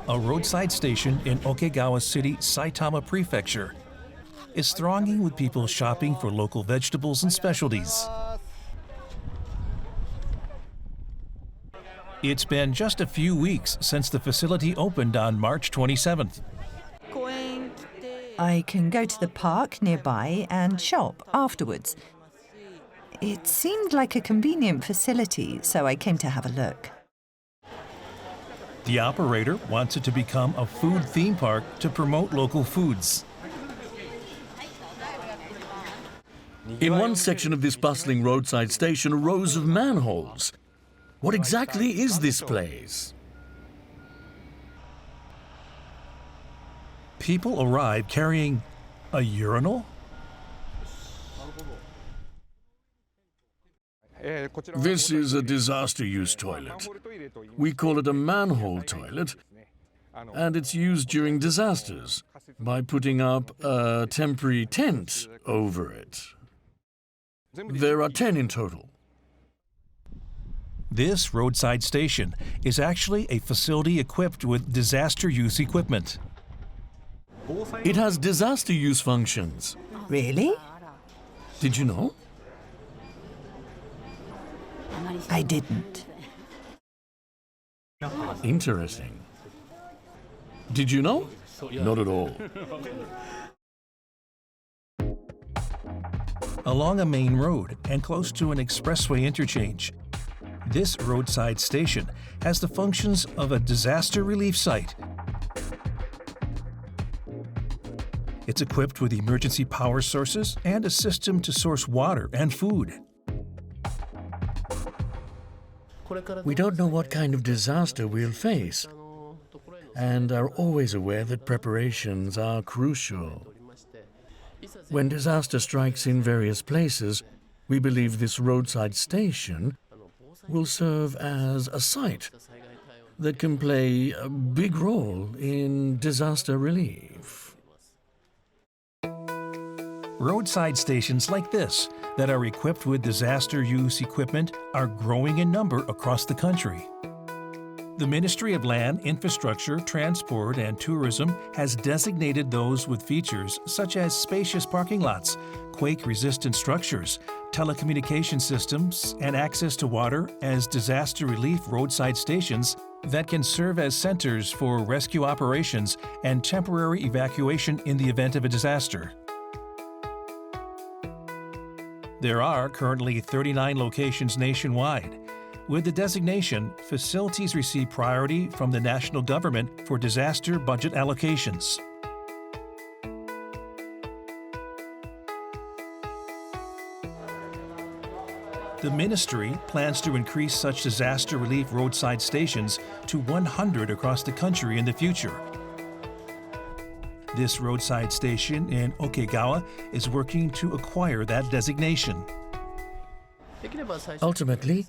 A roadside station in Okegawa City, Saitama Prefecture, is thronging with people shopping for local vegetables and specialties. It's been just a few weeks since the facility opened on March 27th. I can go to the park nearby and shop afterwards. It seemed like a convenient facility, so I came to have a look. The operator wants it to become a food theme park to promote local foods. In one section of this bustling roadside station are rows of manholes. What exactly is this place? People arrive carrying a urinal? This is a disaster use toilet. We call it a manhole toilet, and it's used during disasters by putting up a temporary tent over it. There are 10 in total. This roadside station is actually a facility equipped with disaster use equipment. It has disaster use functions. Really? Did you know? I didn't. Interesting. Did you know? Not at all. Along a main road and close to an expressway interchange, this roadside station has the functions of a disaster relief site. It's equipped with emergency power sources and a system to source water and food. We don't know what kind of disaster we'll face, and are always aware that preparations are crucial. When disaster strikes in various places, we believe this roadside station will serve as a site that can play a big role in disaster relief. Roadside stations like this that are equipped with disaster use equipment are growing in number across the country. The Ministry of Land, Infrastructure, Transport, and Tourism has designated those with features such as spacious parking lots, quake-resistant structures, telecommunication systems, and access to water as disaster relief roadside stations that can serve as centers for rescue operations and temporary evacuation in the event of a disaster. There are currently 39 locations nationwide. With the designation, facilities receive priority from the national government for disaster budget allocations. The ministry plans to increase such disaster relief roadside stations to 100 across the country in the future. This roadside station in Okegawa is working to acquire that designation. Ultimately,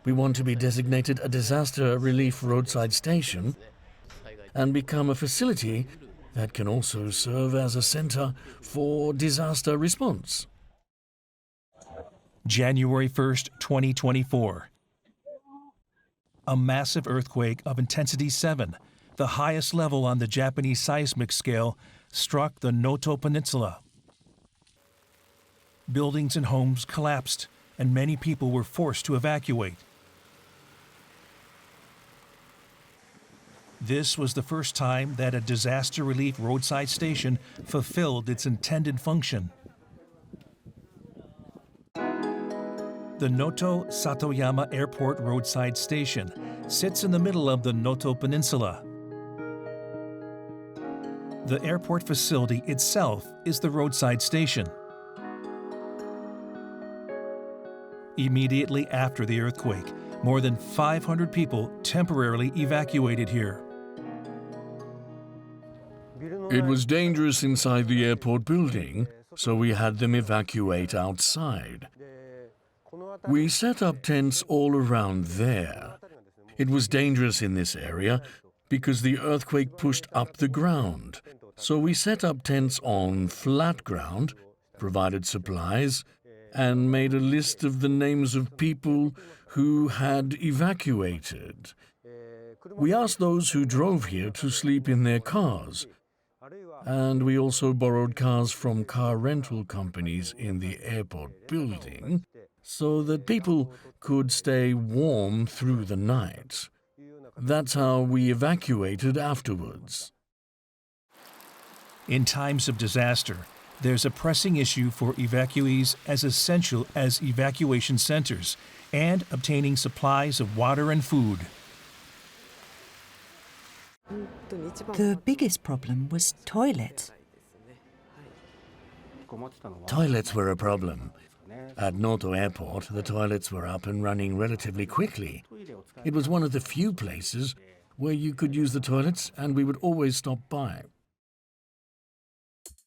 we want to be designated a disaster relief roadside station and become a facility that can also serve as a center for disaster response. January 1st, 2024. A massive earthquake of intensity 7, the highest level on the Japanese seismic scale, struck the Noto Peninsula. Buildings and homes collapsed, and many people were forced to evacuate. This was the first time that a disaster relief roadside station fulfilled its intended function. The Noto Satoyama Airport roadside station sits in the middle of the Noto Peninsula. The airport facility itself is the roadside station. Immediately after the earthquake, more than 500 people temporarily evacuated here. It was dangerous inside the airport building, so we had them evacuate outside. We set up tents all around there. It was dangerous in this area because the earthquake pushed up the ground, so we set up tents on flat ground, provided supplies, and made a list of the names of people who had evacuated. We asked those who drove here to sleep in their cars, and we also borrowed cars from car rental companies in the airport building so that people could stay warm through the night. That's how we evacuated afterwards. In times of disaster, there's a pressing issue for evacuees as essential as evacuation centers and obtaining supplies of water and food. The biggest problem was toilets. Toilets were a problem. At Noto Airport, the toilets were up and running relatively quickly. It was one of the few places where you could use the toilets, and we would always stop by.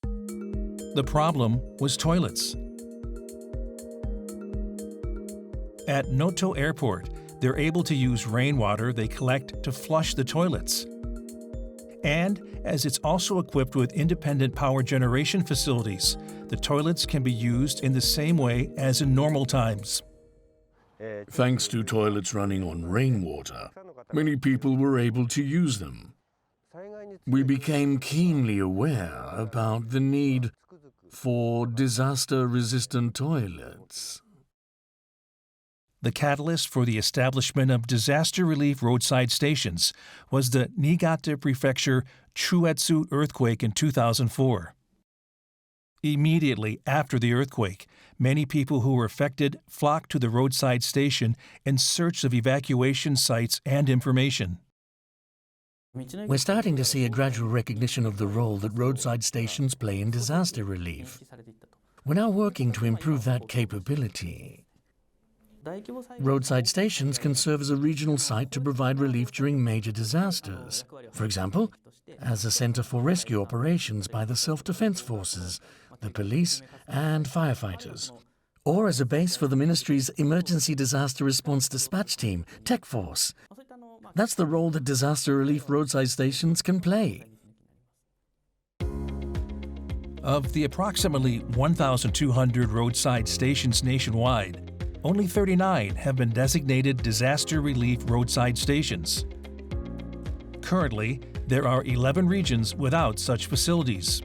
The problem was toilets. At Noto Airport, they're able to use rainwater they collect to flush the toilets. And as it's also equipped with independent power generation facilities, the toilets can be used in the same way as in normal times. Thanks to toilets running on rainwater, many people were able to use them. We became keenly aware about the need for disaster-resistant toilets. The catalyst for the establishment of disaster relief roadside stations was the Niigata Prefecture Chuetsu earthquake in 2004. Immediately after the earthquake, many people who were affected flocked to the roadside station in search of evacuation sites and information. We're starting to see a gradual recognition of the role that roadside stations play in disaster relief. We're now working to improve that capability. Roadside stations can serve as a regional site to provide relief during major disasters. For example, as a center for rescue operations by the self-defense forces, the police and firefighters. Or as a base for the ministry's Emergency Disaster Response Dispatch Team, Tech Force. That's the role that disaster relief roadside stations can play. Of the approximately 1,200 roadside stations nationwide, only 39 have been designated disaster relief roadside stations. Currently, there are 11 regions without such facilities.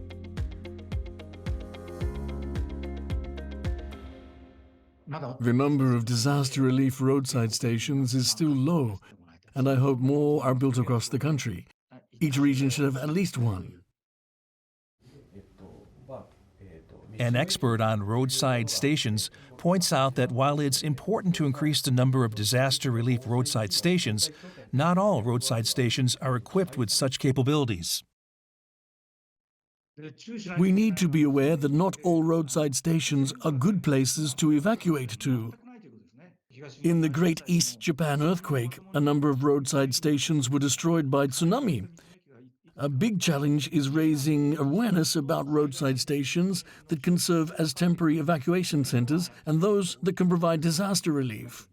The number of disaster relief roadside stations is still low, and I hope more are built across the country. Each region should have at least one. An expert on roadside stations points out that while it's important to increase the number of disaster relief roadside stations, not all roadside stations are equipped with such capabilities. We need to be aware that not all roadside stations are good places to evacuate to. In the Great East Japan earthquake, a number of roadside stations were destroyed by tsunami. A big challenge is raising awareness about roadside stations that can serve as temporary evacuation centers and those that can provide disaster relief.